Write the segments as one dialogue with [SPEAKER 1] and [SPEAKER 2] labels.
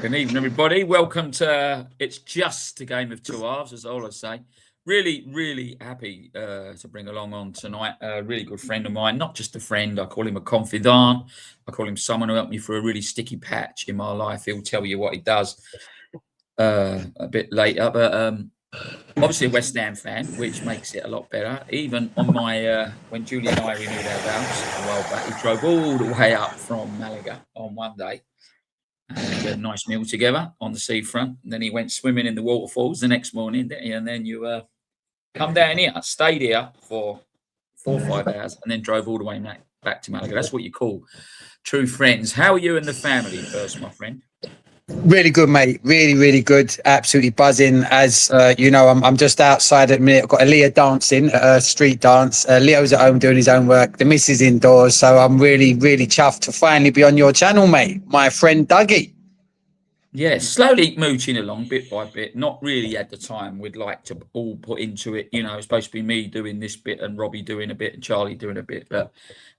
[SPEAKER 1] Good evening, everybody. Welcome to It's Just a Game of Two Halves, as all I say. Really happy to bring along on tonight a really good friend of mine. Not just a friend, I call him a confidant. I call him someone who helped me through a really sticky patch in my life. He'll tell you what he does a bit later. But obviously a West Ham fan, which makes it a lot better. Even on my when Julie and I renewed our vows a while back, he drove all the way up from Malaga on one day. And we had a nice meal together on the seafront. And then he went swimming in the waterfalls the next morning. And then you come down here, stayed here for 4 or 5 hours, and then drove all the way back to Malaga. That's what you call true friends. How are you and the family first, my friend?
[SPEAKER 2] Really good, mate. Really good. Absolutely buzzing. As you know, I'm just outside at the minute. I've got Leah dancing, street dance. Leo's at home doing his own work. The missus indoors. So I'm really chuffed to finally be on your channel, mate. My friend Dougie.
[SPEAKER 1] Yeah, slowly mooching along bit by bit. Not really at the time we'd like to all put into it. You know, it's supposed to be me doing this bit and Robbie doing a bit and Charlie doing a bit. But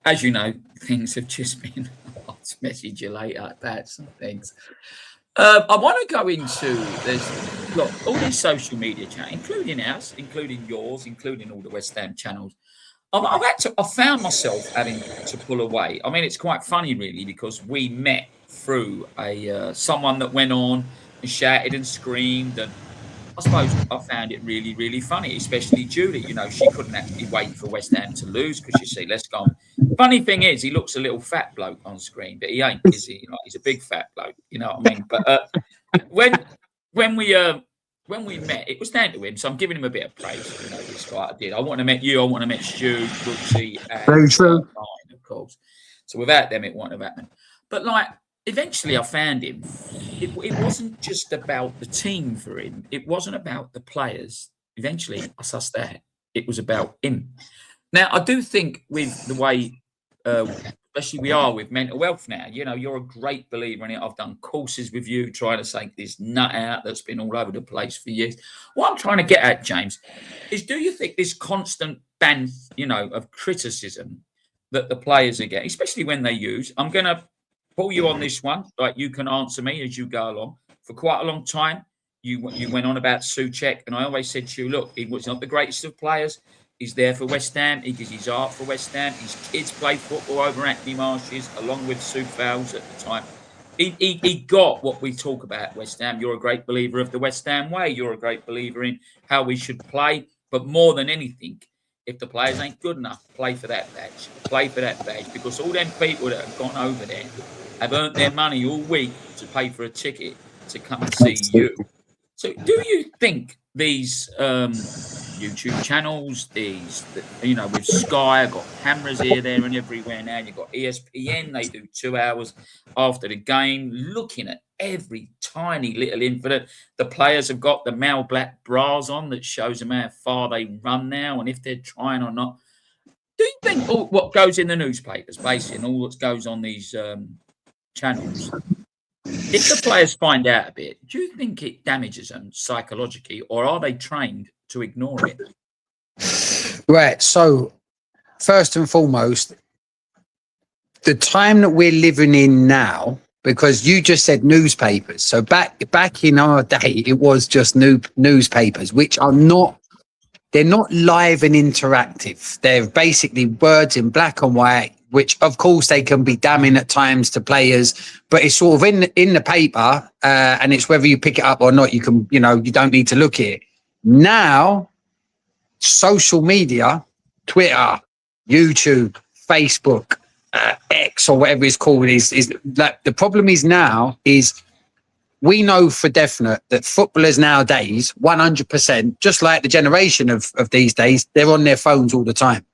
[SPEAKER 1] as you know, things have just been, I'll message you later about some things. I want to go into look, all these social media channels, including ours, including yours, including all the West Ham channels. I found myself having to pull away. I mean, it's quite funny, really, because we met through someone that went on and shouted and screamed, and I suppose I found it really funny, especially Julie. You know, she couldn't actually wait for West Ham to lose because you see, let's go on. Funny thing is, he looks a little fat bloke on screen, but he ain't, is he? Like, he's a big fat bloke, you know what I mean? But when we met, it was down to him, so I'm giving him a bit of praise. You know, this guy I did. I wouldn't have met you. I wouldn't have met Stu, Brooksy, and
[SPEAKER 2] Very true.
[SPEAKER 1] Ryan, of course. So without them, it wouldn't have happened. But like, eventually, I found him. It wasn't just about the team for him. It wasn't about the players. Eventually, I sussed that. It was about him. Now, I do think with the way, especially we are with mental health now, you know, you're a great believer in it. I've done courses with you trying to take this nut out that's been all over the place for years. What I'm trying to get at, James, is do you think this constant ban, you know, of criticism that the players are getting, especially when they use, I'm going to pull you on this one, like you can answer me as you go along. For quite a long time, you went on about Souček, and I always said to you, look, he was not the greatest of players. He's there for West Ham. He gives his heart for West Ham. His kids play football over at Hackney Marshes, along with Sue Fowles at the time. He got what we talk about West Ham. You're a great believer of the West Ham way. You're a great believer in how we should play. But more than anything, if the players ain't good enough, play for that badge. Play for that badge. Because all them people that have gone over there have earned their money all week to pay for a ticket to come and see you. So do you think these YouTube channels, you know, with Sky, I've got cameras here, there and everywhere now. You've got ESPN, they do 2 hours after the game, looking at every tiny little incident. The players have got the Mal Black bras on that shows them how far they run now and if they're trying or not. Do you think what goes in the newspapers, basically, and all that goes on these channels, if the players find out a bit, do you think it damages them psychologically, or are they trained to ignore it?
[SPEAKER 2] Right. So, first and foremost, the time that we're living in now, because you just said newspapers. So back in our day, it was just newspapers, which are not. They're not live and interactive. They're basically words in black and white, which of course they can be damning at times to players, but it's sort of in the paper, and it's whether you pick it up or not. You can, you know, you don't need to look at it. Now, social media, Twitter, YouTube, Facebook, X or whatever it's called, is like the problem is now is we know for definite that footballers nowadays, 100%, just like the generation of these days, they're on their phones all the time.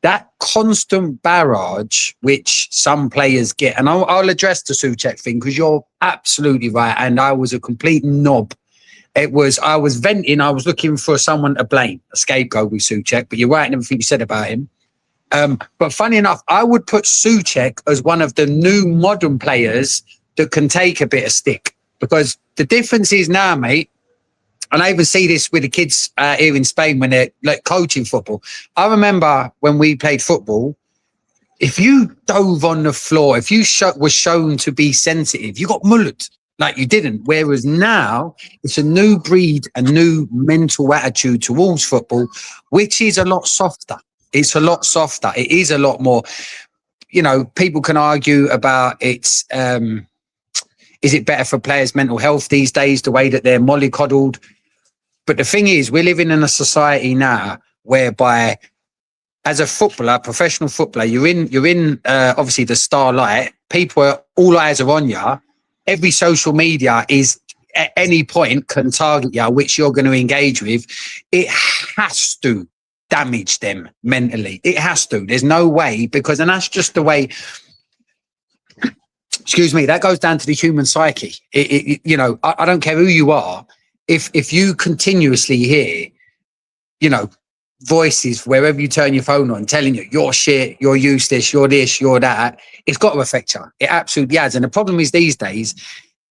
[SPEAKER 2] That constant barrage, which some players get, and I'll address the Souček thing because you're absolutely right. And I was a complete knob. I was venting. I was looking for someone to blame, a scapegoat with Souček, but you're right in everything you said about him. But funny enough, I would put Souček as one of the new modern players that can take a bit of stick. Because the difference is now, mate, and I even see this with the kids here in Spain when they're like coaching football. I remember when we played football, if you dove on the floor, if you were shown to be sensitive, you got mullered. like you didn't. Whereas now it's a new breed, a new mental attitude towards football, which is a lot softer. It's a lot softer. It is a lot more, you know, people can argue about it's, is it better for players' mental health these days, the way that they're mollycoddled? But the thing is, we're living in a society now whereby, as a footballer, professional footballer, you're in obviously the starlight. People are, all eyes are on you. Every social media is at any point can target you, which you're going to engage with. It has to damage them mentally. It has to. There's no way, because, and that's just the way. Excuse me. That goes down to the human psyche. You know, I don't care who you are. If you continuously hear, you know, voices wherever you turn your phone on telling you you're shit, you're useless, you're this, you're that, it's got to affect you. It absolutely has. And the problem is these days,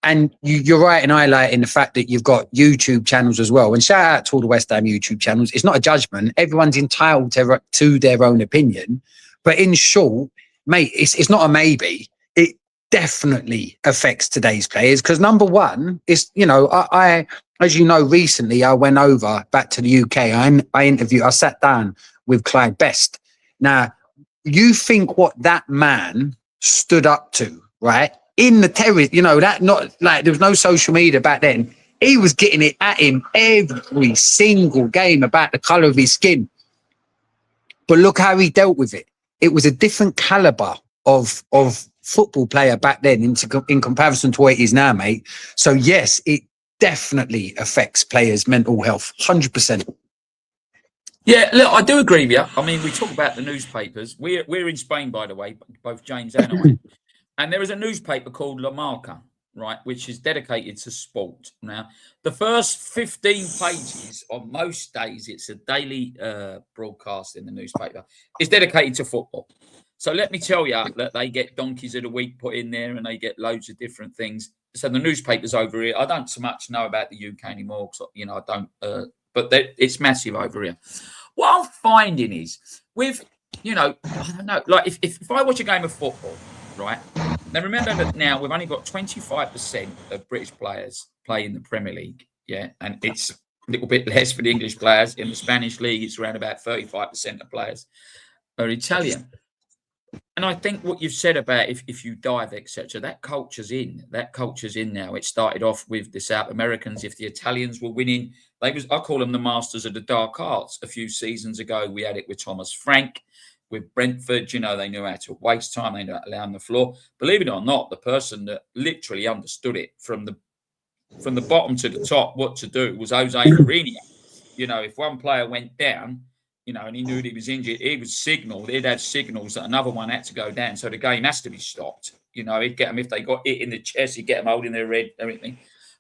[SPEAKER 2] and you're right in highlighting the fact that you've got YouTube channels as well. And shout out to all the West Ham YouTube channels. It's not a judgment. Everyone's entitled to their own opinion. But in short, mate, it's not a maybe. It definitely affects today's players, because number one is, you know, I as you know, recently I went over back to the UK. I sat down with Clyde Best. Now, you think what that man stood up to, right? In the terrace, you know, that not like there was no social media back then. He was getting it at him every single game about the colour of his skin. But look how he dealt with it. It was a different caliber of football player back then in comparison to what it is now, mate. So yes, it definitely affects players' mental health, 100%.
[SPEAKER 1] Yeah, look, I do agree with you. I mean, we talk about the newspapers. We're in Spain, by the way, both James and I. And there is a newspaper called La Marca, right, which is dedicated to sport. Now, the first 15 pages on most days, it's a daily broadcast in the newspaper, is dedicated to football. So let me tell you that they get donkeys of the week put in there, and they get loads of different things. So the newspapers over here, I don't so much know about the UK anymore, because, you know, I don't, but it's massive over here. What I'm finding is with, you know, I don't know, like if I watch a game of football, right? Now remember that now we've only got 25% of British players play in the Premier League, yeah, and it's a little bit less for the English players. In the Spanish league, it's around about 35% of players are Italian. And I think what you've said about if you dive, etc., that culture's in. That culture's in now. It started off with the South Americans. If the Italians were winning, I call them the masters of the dark arts. A few seasons ago, we had it with Thomas Frank, with Brentford. You know, they knew how to waste time. They knew how to lay on the floor. Believe it or not, the person that literally understood it from the bottom to the top, what to do, was Jose Mourinho. You know, if one player went down, you know, and he knew he was injured, he would signal. He'd have signals that another one had to go down, so the game has to be stopped. You know, he'd get them if they got hit in the chest. He'd get them holding their head, everything.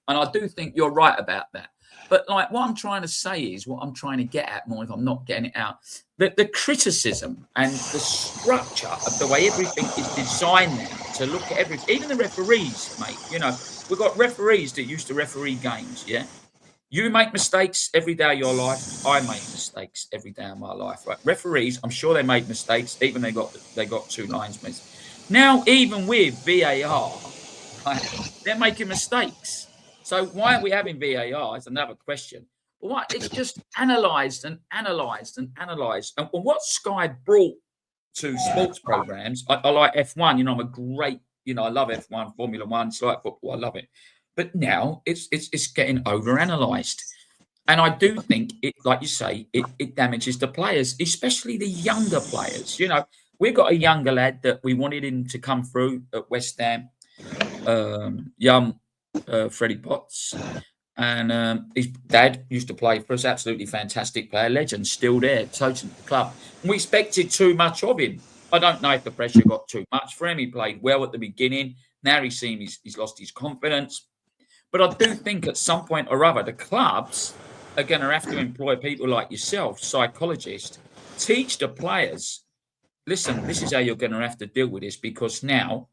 [SPEAKER 1] And I do think you're right about that. But like what I'm trying to say is, what I'm trying to get at more, if I'm not getting it out, that the criticism and the structure of the way everything is designed now to look at everything, even the referees, mate. You know, we've got referees that used to referee games, yeah. You make mistakes every day of your life. I make mistakes every day of my life, right? Referees, I'm sure they made mistakes. Even they got two lines missed. Now, even with VAR, right, they're making mistakes. So why are we having VAR? Is another question. But what? It's just analysed and analysed and analysed. And what Sky brought to sports programs, I like F1. You know, I'm a great, you know, I love F1, Formula One. It's like football. I love it. But now it's getting overanalyzed. And I do think it, like you say, it damages the players, especially the younger players. You know, we've got a younger lad that we wanted him to come through at West Ham, young Freddie Potts. And his dad used to play for us, absolutely fantastic player, legend, still there, coaching the club. And we expected too much of him. I don't know if the pressure got too much for him. He played well at the beginning. Now he's seen he's lost his confidence. But I do think at some point or other, the clubs are going to have to employ people like yourself, psychologists, teach the players, listen, this is how you're going to have to deal with this, because now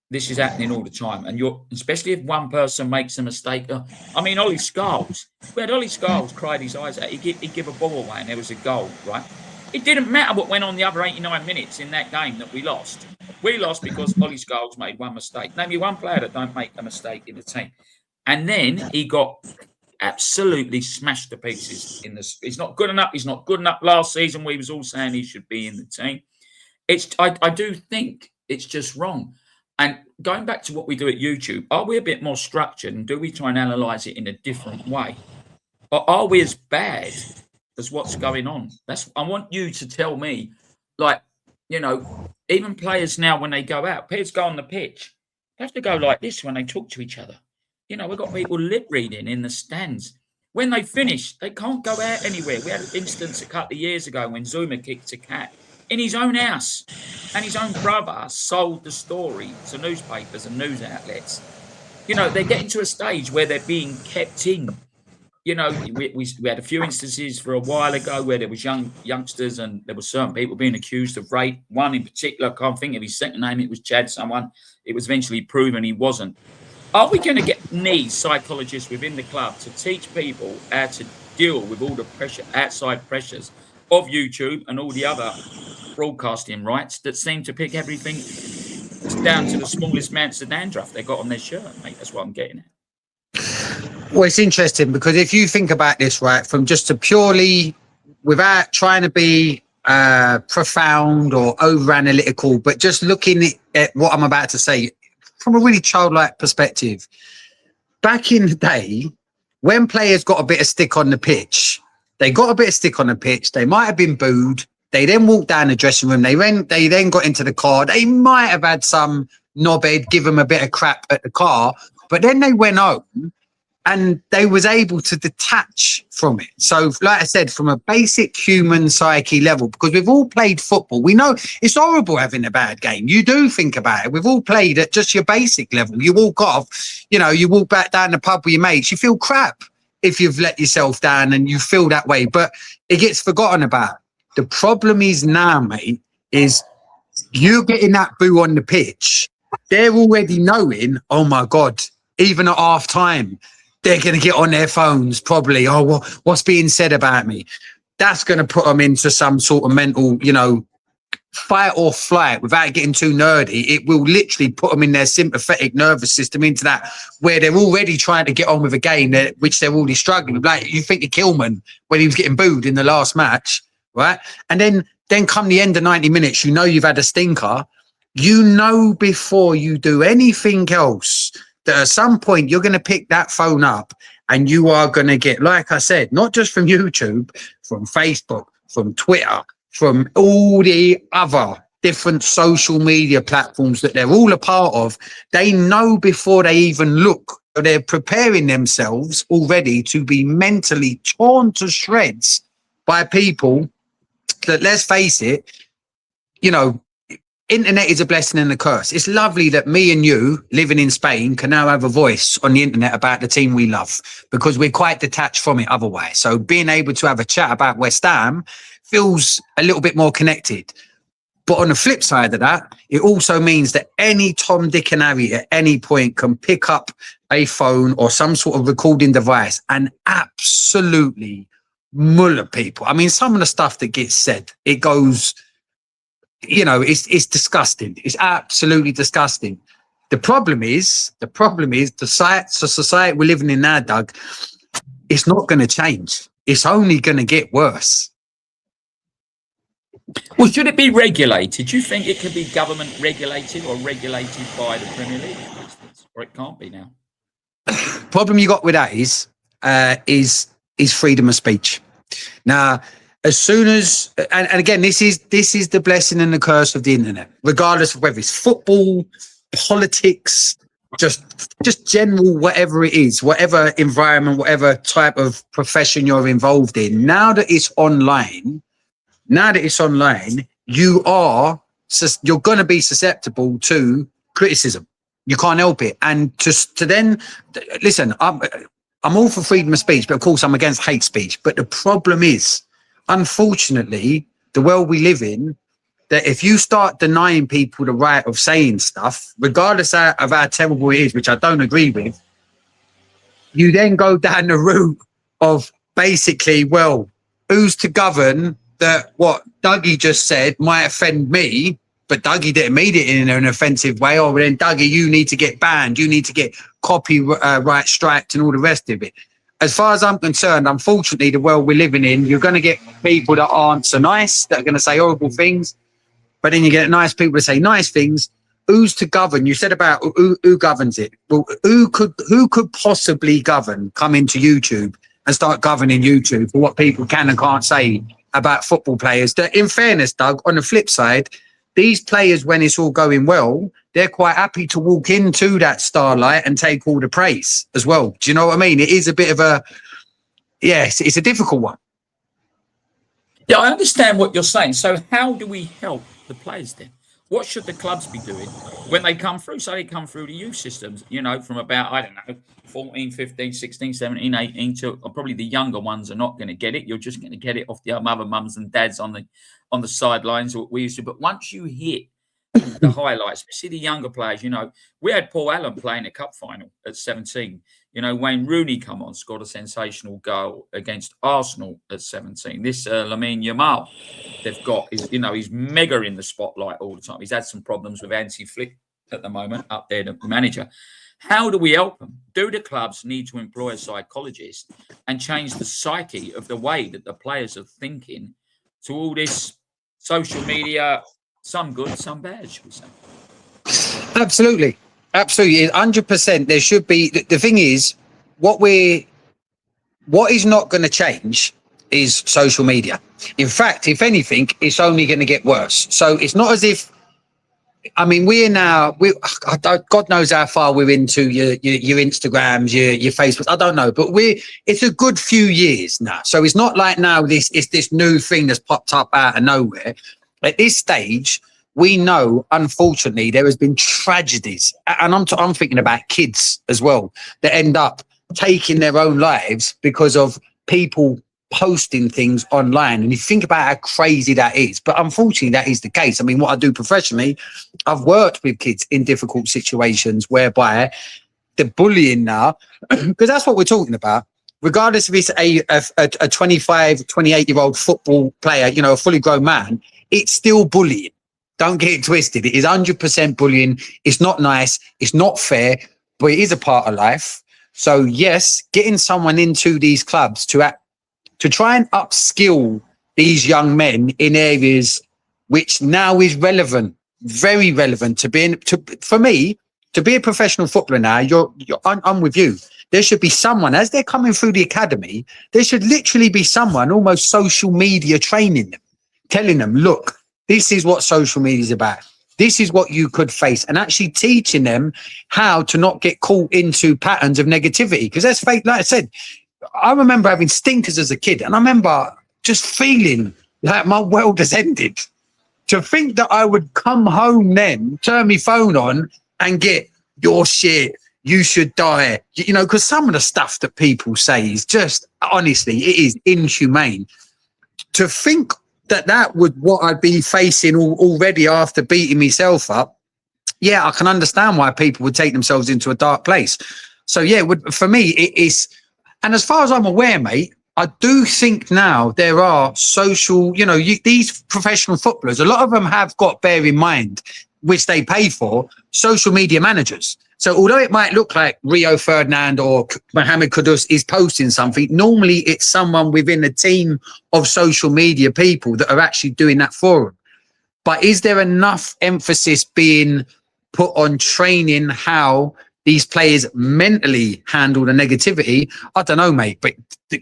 [SPEAKER 1] this is happening all the time. And especially if one person makes a mistake. I mean, Ollie Scholes. We had Ollie Scholes cried his eyes out. He'd give a ball away and there was a goal, right? It didn't matter what went on the other 89 minutes in that game that we lost. We lost because Ollie Scholes made one mistake. Name me one player that don't make a mistake in the team. And then he got absolutely smashed to pieces in this. He's not good enough. He's not good enough. Last season, we was all saying he should be in the team. I do think it's just wrong. And going back to what we do at YouTube, are we a bit more structured and do we try and analyze it in a different way? Or are we as bad as what's going on? I want you to tell me, like, you know, even players now when they go out, players go on the pitch, they have to go like this when they talk to each other. You know, we've got people lip reading in the stands. When they finish, they can't go out anywhere. We had an instance a couple of years ago when Zuma kicked a cat in his own house, and his own brother sold the story to newspapers and news outlets. You know, they're getting to a stage where they're being kept in. You know, we had a few instances for a while ago where there was youngsters and there were certain people being accused of rape. One in particular, I can't think of his second name, it was Chad someone. It was eventually proven he wasn't. Are we going to need psychologists within the club to teach people how to deal with all the pressure, outside pressures of YouTube and all the other broadcasting rights that seem to pick everything down to the smallest amounts of dandruff they got on their shirt, mate? That's what I'm getting at.
[SPEAKER 2] Well, it's interesting because if you think about this, right, from just a purely, without trying to be profound or over analytical, but just looking at what I'm about to say from a really childlike perspective, back in the day, when players got a bit of stick on the pitch, they might have been booed. They then walked down the dressing room. They then got into the car. They might have had some knobhead give them a bit of crap at the car, but then they went home and they was able to detach from it. So, like I said, from a basic human psyche level, because we've all played football, we know it's horrible having a bad game. You do think about it. We've all played at just your basic level. You walk off, you know, you walk back down the pub with your mates, you feel crap if you've let yourself down and you feel that way, but it gets forgotten about. The problem is now, mate, is you're getting that boo on the pitch. They're already knowing, oh my God, even at half time, they're going to get on their phones probably. Oh, well, what's being said about me? That's going to put them into some sort of mental, you know, fight or flight. Without getting too nerdy, it will literally put them in their sympathetic nervous system into that where they're already trying to get on with a game which they're already struggling with. Like you think of Kilman when he was getting booed in the last match, right? And then come the end of 90 minutes, you know you've had a stinker. You know before you do anything else that at some point you're going to pick that phone up and you are going to get, like I said, not just from YouTube, from Facebook, from Twitter, from all the other different social media platforms that they're all a part of. They know before they even look, they're preparing themselves already to be mentally torn to shreds by people that, let's face it, you know, internet is a blessing and a curse. It's lovely that me and you living in Spain can now have a voice on the internet about the team we love because we're quite detached from it otherwise. So being able to have a chat about West Ham feels a little bit more connected. But on the flip side of that, it also means that any Tom, Dick and Harry at any point can pick up a phone or some sort of recording device and absolutely muller people. I mean, some of the stuff that gets said, it goes... You know, it's disgusting. It's absolutely disgusting. The problem is the society we're living in now, Doug, it's not going to change. It's only going to get worse.
[SPEAKER 1] Well, should it be regulated? Do you think it could be government regulated or regulated by the Premier League, for instance? Or it can't be now?
[SPEAKER 2] Problem you got with that is freedom of speech. Now, as soon as, and again, this is the blessing and the curse of the internet, regardless of whether it's football, politics, just general, whatever it is, whatever environment, whatever type of profession you're involved in. Now that it's online, you're going to be susceptible to criticism. You can't help it. And to then, listen, I'm all for freedom of speech, but of course I'm against hate speech. But the problem is, unfortunately, the world we live in, that if you start denying people the right of saying stuff, regardless of how terrible it is, which I don't agree with, you then go down the route of basically, well, who's to govern that what Dougie just said might offend me, but Dougie didn't mean it in an offensive way. Or then Dougie, you need to get banned. You need to get copyright striked and all the rest of it. As far as I'm concerned, unfortunately, the world we're living in, you're going to get people that aren't so nice, that are going to say horrible things. But then you get nice people to say nice things. Who's to govern? You said about who governs it. Well, who could possibly govern, come into YouTube and start governing YouTube for what people can and can't say about football players? That, in fairness, Doug, on the flip side, these players, when it's all going well, they're quite happy to walk into that starlight and take all the praise as well. Do you know what I mean? It is a bit of a, yes, it's a difficult one.
[SPEAKER 1] Yeah, I understand what you're saying. So how do we help the players then? What should the clubs be doing when they come through? So they come through the youth systems, you know, from about, I don't know, 14, 15, 16, 17, 18 to probably the younger ones are not going to get it. You're just going to get it off the other mums and dads on the sidelines, what we used to. But once you hit the highlights, especially the younger players, you know, we had Paul Allen playing a cup final at 17. You know, Wayne Rooney come on, scored a sensational goal against Arsenal at 17. This Lamine Yamal they've got is, you know, he's mega in the spotlight all the time. He's had some problems with Hansi Flick at the moment up there, the manager. How do we help them? Do the clubs need to employ a psychologist and change the psyche of the way that the players are thinking to all this social media, some good, some bad, should we say?
[SPEAKER 2] Absolutely. Absolutely. 100%. There should be. The thing is, what is not going to change is social media. In fact, if anything, it's only going to get worse. So it's not as if, I mean, God knows how far we're into your Instagrams, your Facebooks. I don't know, but it's a good few years now. So it's not like now it's this new thing that's popped up out of nowhere. At this stage, we know, unfortunately, there has been tragedies, and I'm thinking about kids as well, that end up taking their own lives because of people posting things online. And you think about how crazy that is. But unfortunately, that is the case. I mean, what I do professionally, I've worked with kids in difficult situations whereby the bullying now, because that's what we're talking about, regardless if it's a 25, 28-year-old football player, you know, a fully grown man, it's still bullying. Don't get it twisted. It is 100% bullying. It's not nice. It's not fair, but it is a part of life. So yes, getting someone into these clubs to try and upskill these young men in areas which now is relevant, very relevant for me to be a professional footballer now. I'm with you. There should be someone as they're coming through the academy. There should literally be someone almost social media training them, telling them, look, this is what social media is about. This is what you could face, and actually teaching them how to not get caught into patterns of negativity. Because that's fake. Like I said, I remember having stinkers as a kid, and I remember just feeling like my world has ended. To think that I would come home then, turn my phone on and get your shit, you should die. You know, because some of the stuff that people say is just, honestly, it is inhumane. To think that would what I'd be facing already after beating myself up. Yeah, I can understand why people would take themselves into a dark place. So yeah, for me, it is. And as far as I'm aware, mate, I do think now there are social, you know, these professional footballers, a lot of them have got, bear in mind, which they pay for, social media managers. So although it might look like Rio Ferdinand or Mohamed Kudus is posting something, normally it's someone within a team of social media people that are actually doing that for them. But is there enough emphasis being put on training how these players mentally handle the negativity? I don't know, mate, but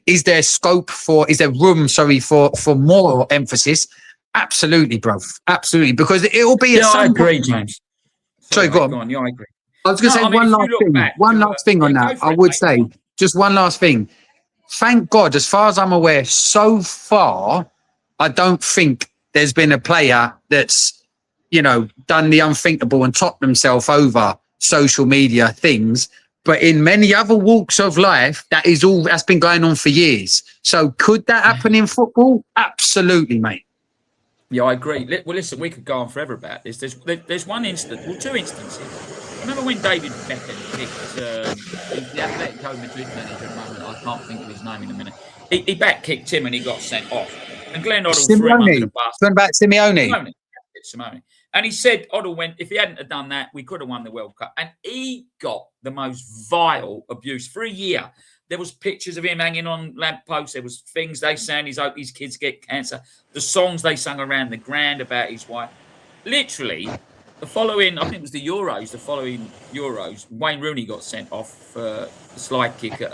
[SPEAKER 2] is there room for more emphasis? Absolutely, bro. Absolutely. Because it will be
[SPEAKER 1] I agree, James.
[SPEAKER 2] Sorry, go on.
[SPEAKER 1] Yeah, I agree.
[SPEAKER 2] I was going to say one last thing on that. I would say just one last thing. Thank God, as far as I'm aware, so far, I don't think there's been a player that's, you know, done the unthinkable and topped themselves over social media things. But in many other walks of life, that's been going on for years. So could that happen in football? Absolutely, mate.
[SPEAKER 1] Yeah, I agree. Well, listen, we could go on forever about this. There's one instance, well, two instances remember when David Beckham kicked he's the Atletico Madrid manager at the moment. I can't think of his name in a minute. He back kicked him and he got sent off. And Glenn Hoddle threw him under the
[SPEAKER 2] Simeone.
[SPEAKER 1] bus.
[SPEAKER 2] Talking about Simeone.
[SPEAKER 1] Simone. And he said Hoddle went, if he hadn't have done that, we could have won the World Cup. And he got the most vile abuse for a year. There was pictures of him hanging on lampposts. There was things they sang. He's hope his kids get cancer. The songs they sung around the ground about his wife. Literally, I think it was the following Euros, Wayne Rooney got sent off for a slide kick at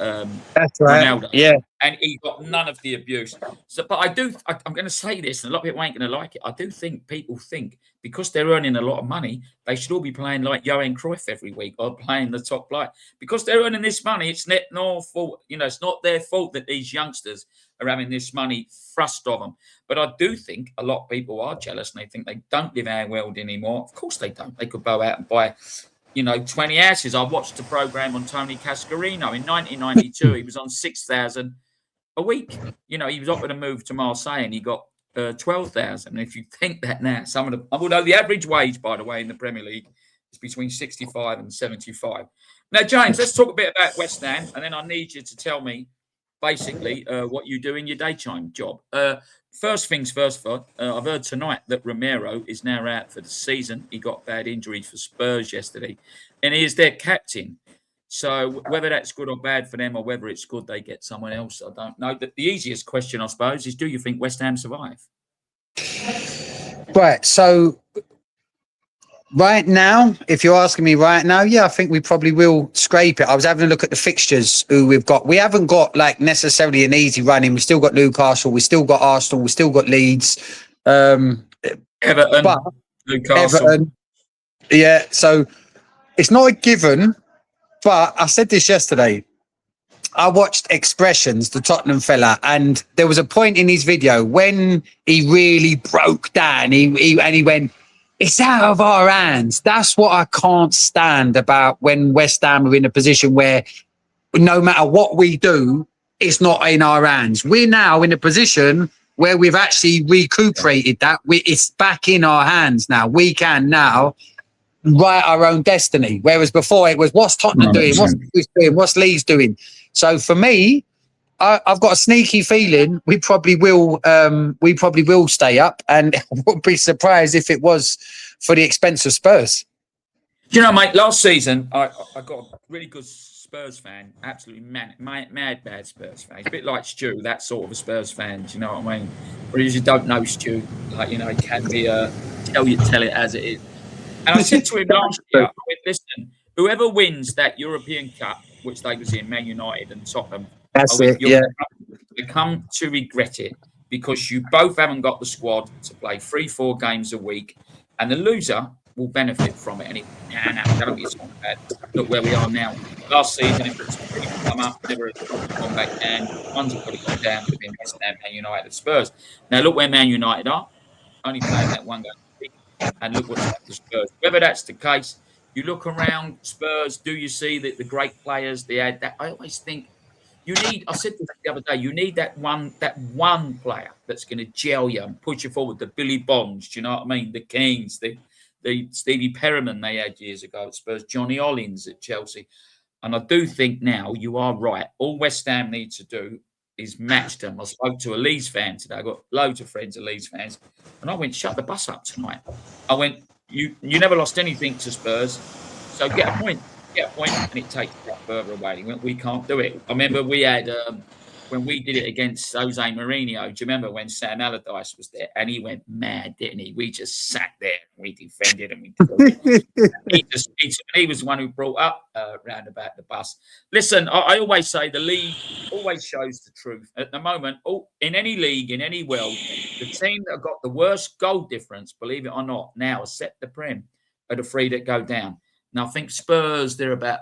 [SPEAKER 2] That's right.
[SPEAKER 1] Ronaldo.
[SPEAKER 2] Yeah.
[SPEAKER 1] And he got none of the abuse. So, but I'm going to say this, and a lot of people ain't going to like it. I do think people think because they're earning a lot of money, they should all be playing like Johan Cruyff every week or playing the top flight. Because they're earning this money, it's not their fault. It's not their fault that these youngsters are having this money thrust on them. But I do think a lot of people are jealous and they think they don't live our world anymore. Of course they don't. They could go out and buy 20 houses. I watched a program on Tony Cascarino in 1992. He was on 6,000 a week. He was offered a move to Marseille and he got 12,000. And if you think that now, although the average wage, by the way, in the Premier League is between 65 and 75. Now, James, let's talk a bit about West Ham, and then I need you to tell me basically what you do in your daytime job. First things first, I've heard tonight that Romero is now out for the season. He got bad injury for Spurs yesterday, and he is their captain. So whether that's good or bad for them or whether it's good they get someone else, I don't know. The easiest question, I suppose, is do you think West Ham survive?
[SPEAKER 2] Right. So right now, if you're asking me right now, yeah, I think we probably will scrape it. I was having a look at the fixtures who we've got. We haven't got necessarily an easy run in. We've still got Newcastle. We've still got Arsenal. We've still got Leeds.
[SPEAKER 1] Everton, Newcastle.
[SPEAKER 2] Everton. Yeah. So it's not a given. But I said this yesterday. I watched Expressions, the Tottenham fella, and there was a point in his video when he really broke down. He went, "It's out of our hands." That's what I can't stand about when West Ham are in a position where no matter what we do, it's not in our hands. We're now in a position where we've actually recuperated that. It's back in our hands now. We can now write our own destiny. Whereas before it was, what's Tottenham doing? What's Leeds doing? What's Leeds doing? So for me, I've got a sneaky feeling we probably will stay up, and I wouldn't be surprised if it was for the expense of Spurs.
[SPEAKER 1] Mate, last season I got a really good Spurs fan, absolutely mad bad Spurs fan. It's a bit like Stu, that sort of a Spurs fan. Do you know what I mean? Whereas you don't know Stu, it can be tell it as it is. And I said to him last year, I went, listen, whoever wins that European Cup, which they was in, Man United and Tottenham, you'll come to regret it because you both haven't got the squad to play 3-4 games a week, and the loser will benefit from it. And that'll be so bad. Look where we are now. Last season, it was pretty come up, never gone back down. One's probably gone down between West Ham, Man United, and Spurs. Now look where Man United are, only playing that one game. And look what's happened to Spurs. Whether that's the case, you look around Spurs, do you see the great players they had? That I always think I said this the other day, you need that one player that's going to gel you and push you forward. The Billy Bonds, do you know what I mean? The Kings, the Stevie Perryman they had years ago at Spurs, Johnny Hollins at Chelsea. And I do think now you are right. All West Ham need to do is match them. I spoke to a Leeds fan today. I've got loads of friends of Leeds fans. And I went, shut the bus up tonight. I went, you never lost anything to Spurs. So get a point, and it takes that further away. We can't do it. I remember we had, when we did it against Jose Mourinho, do you remember when Sam Allardyce was there? And he went mad, didn't he? We just sat there and we defended and he was the one who brought up round about the bus. Listen, I always say the league always shows the truth. At the moment, in any league, in any world, the team that have got the worst goal difference, believe it or not, now, except the Prem, are the three that go down. Now, I think Spurs, they're about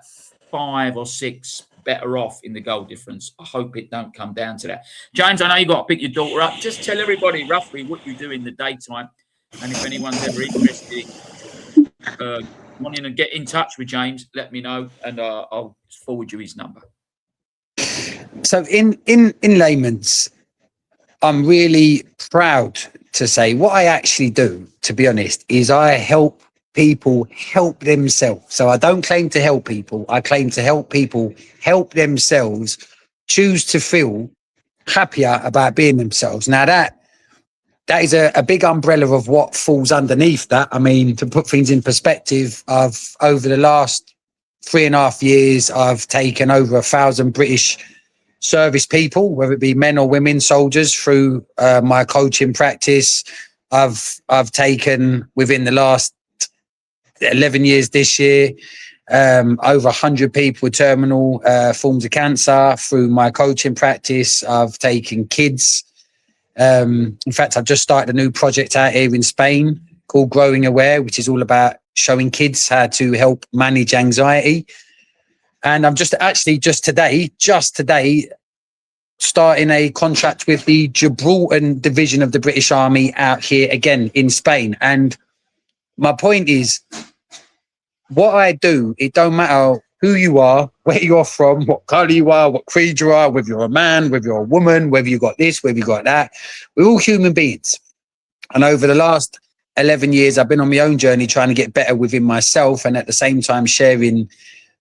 [SPEAKER 1] 5 or 6 better off in the goal difference. I hope it don't come down to that. James, I know you got to pick your daughter up. Just tell everybody roughly what you do in the daytime. And if anyone's ever interested wanting to get in touch with James, let me know and I'll forward you his number.
[SPEAKER 2] So in layman's, I'm really proud to say what I actually do, to be honest, is I help people help themselves. So I don't claim to help people. I claim to help people help themselves choose to feel happier about being themselves. Now that is a big umbrella of what falls underneath that. I mean, to put things in perspective, over the last 3.5 years, I've taken over 1,000 British service people, whether it be men or women, soldiers, through my coaching practice. I've taken, within the last 11 years this year, over 100 people with terminal forms of cancer through my coaching practice. I've taken kids. In fact, I've just started a new project out here in Spain called Growing Aware, which is all about showing kids how to help manage anxiety. And I'm just today starting a contract with the Gibraltar division of the British Army out here again in Spain. And my point is, what I do, it don't matter who you are, where you're from, what colour you are, what creed you are, whether you're a man, whether you're a woman, whether you got this, whether you got that. We're all human beings. And over the last 11 years, I've been on my own journey trying to get better within myself, and at the same time sharing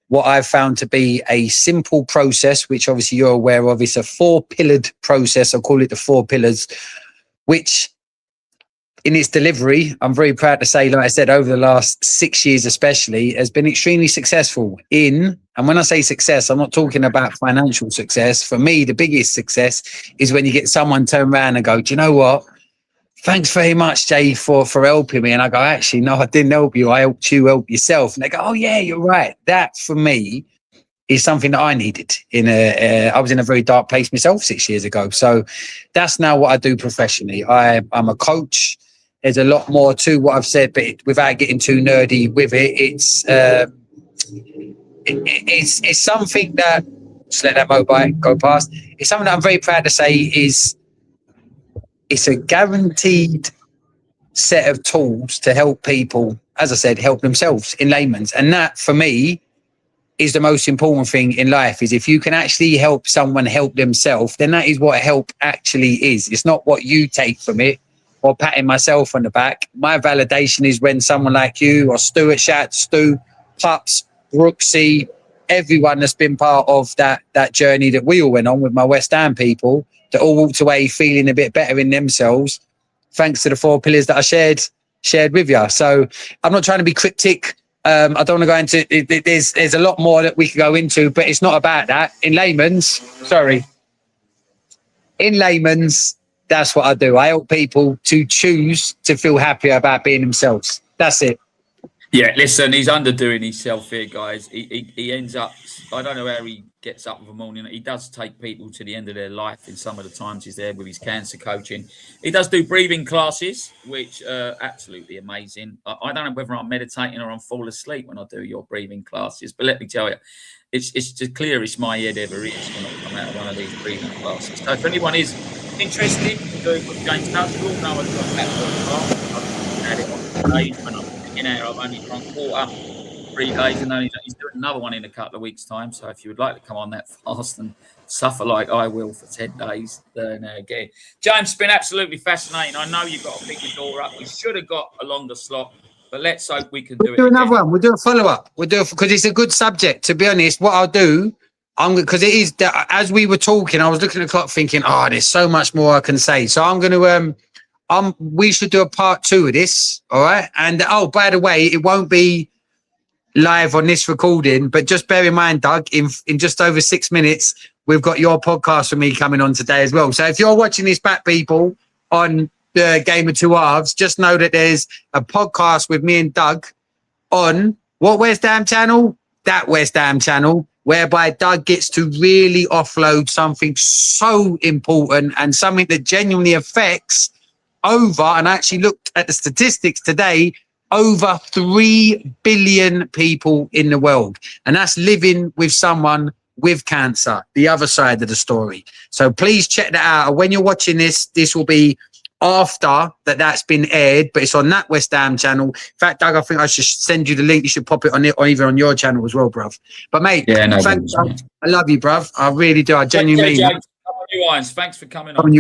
[SPEAKER 2] what I've found to be a simple process, which obviously you're aware of. It's a 4-pillared process. I call it the 4 pillars, which in its delivery, I'm very proud to say, like I said, over the last 6 years especially, has been extremely successful and when I say success, I'm not talking about financial success. For me, the biggest success is when you get someone turn around and go, do you know what? Thanks very much, Jay, for helping me. And I go, actually, no, I didn't help you. I helped you help yourself. And they go, oh, yeah, you're right. That, for me, is something that I needed. I was in a very dark place myself 6 years ago. So that's now what I do professionally. I'm a coach. There's a lot more to what I've said, but without getting too nerdy with it, it's something that, just let that motorbike go past. It's something that I'm very proud to say is, it's a guaranteed set of tools to help people, as I said, help themselves in layman's. And that, for me, is the most important thing in life, is if you can actually help someone help themselves, then that is what help actually is. It's not what you take from it or patting myself on the back. My validation is when someone like you or Stuart, shout out to Stu, Pups, Brooksy, everyone that's been part of that journey that we all went on with my West Ham people, that all walked away feeling a bit better in themselves, thanks to the 4 pillars that I shared with you. So I'm not trying to be cryptic. I don't want to go into it. There's a lot more that we could go into, but it's not about that. In layman's, that's what I do. I help people to choose to feel happier about being themselves. That's it.
[SPEAKER 1] Yeah, listen, he's underdoing himself here, guys. He ends up, I don't know how he gets up in the morning. He does take people to the end of their life in some of the times he's there with his cancer coaching. He does do breathing classes, which are absolutely amazing. I don't know whether I'm meditating or I'm falling asleep when I do your breathing classes, but let me tell you, it's the clearest my head ever is when I come out of one of these breathing classes. So if anyone is interested in doing what James does, you all know I've got that. I've had it on the page when I'm in there. I've only drunk water 3 days, and then he's doing another one in a couple of weeks' time. So if you would like to come on that fast and suffer like I will for 10 days, then get it. James, it's been absolutely fascinating. I know you've got to pick the door up. We should have got a longer slot, but let's hope we can do it.
[SPEAKER 2] We'll do another one. We'll do a follow-up. We'll do it because it's a good subject. To be honest, what I'll do, because it is, as we were talking, I was looking at the clock thinking, oh, there's so much more I can say. So I'm going to we should do a part 2 of this, all right? And oh, by the way, it won't be live on this recording, but just bear in mind, Doug, in just over 6 minutes, we've got your podcast with me coming on today as well. So if you're watching this back, people, on the Game of Two Halves, just know that there's a podcast with me and Doug on what West Ham channel? That West Ham channel, whereby Doug gets to really offload something so important and something that genuinely affects over, and I actually looked at the statistics today, over 3 billion people in the world. And that's living with someone with cancer, the other side of the story. So please check that out. When you're watching this, this will be after that's been aired, but it's on that West Ham channel. In fact, Doug, I think I should send you the link. You should pop it on it, or even on your channel as well, bruv. But mate,
[SPEAKER 1] yeah, no,
[SPEAKER 2] thanks, I love you, bruv. I really do. I genuinely mean it.
[SPEAKER 1] Thanks for coming on.